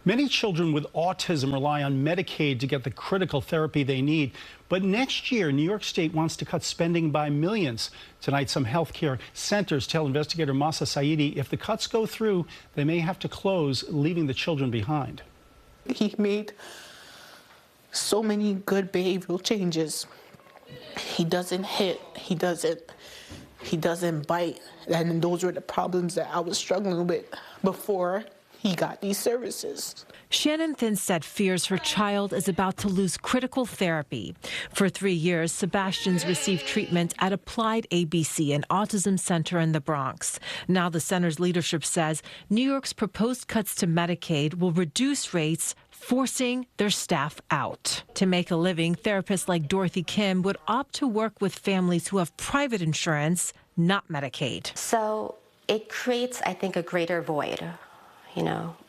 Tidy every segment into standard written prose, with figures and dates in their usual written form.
Many children with autism rely on Medicaid to get the critical therapy they need. But next year, New York State wants to cut spending by millions. Tonight, some healthcare centers tell investigator Mahsa Saeidi if the cuts go through, they may have to close, leaving the children behind. He made so many good behavioral changes. He doesn't hit, he doesn't bite. And those were the problems that I was struggling with before he got these services. Shannon Thinstead fears her child is about to lose critical therapy. For 3 years, Sebastian's received treatment at Applied ABC, an autism center in the Bronx. Now the center's leadership says New York's proposed cuts to Medicaid will reduce rates, forcing their staff out. To make a living, therapists like Dorothy Kim would opt to work with families who have private insurance, not Medicaid. So it creates, I think, a greater void,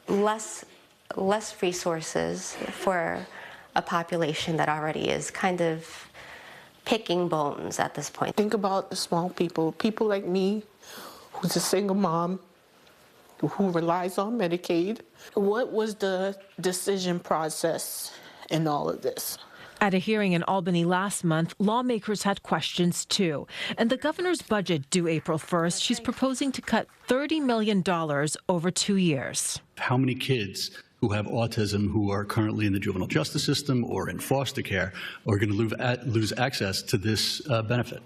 less resources for a population that already is kind of picking bones at this point. Think about the small people like me, who's a single mom, who relies on Medicaid. What was the decision process in all of this? At a hearing in Albany last month, lawmakers had questions too. And the governor's budget due April 1st, she's proposing to cut $30 million over 2 years. How many kids who have autism who are currently in the juvenile justice system or in foster care are going to lose access to this benefit?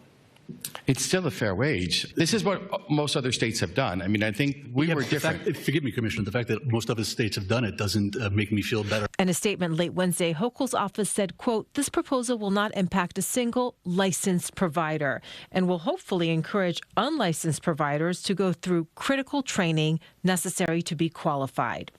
It's still a fair wage. This is what most other states have done. I mean, I think we were different. Forgive me, Commissioner, the fact that most other states have done it doesn't make me feel better. In a statement late Wednesday, Hochul's office said, quote, this proposal will not impact a single licensed provider and will hopefully encourage unlicensed providers to go through critical training necessary to be qualified.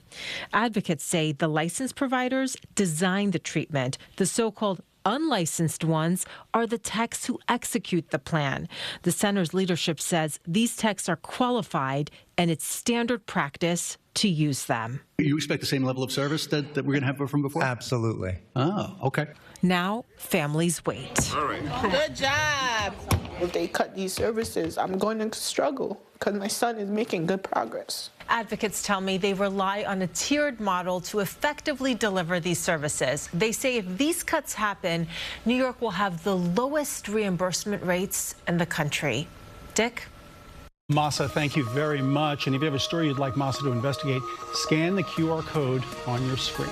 Advocates say the licensed providers design the treatment, the so-called unlicensed ones are the techs who execute the plan. The center's leadership says these techs are qualified and it's standard practice to use them. You expect the same level of service that we're going to have from before? Absolutely. Oh, okay. Now, families wait. All right. Good job. If they cut these services, I'm going to struggle because my son is making good progress. Advocates tell me they rely on a tiered model to effectively deliver these services. They say if these cuts happen, New York will have the lowest reimbursement rates in the country. Dick? Mahsa, thank you very much. And if you have a story you'd like Mahsa to investigate, scan the QR code on your screen.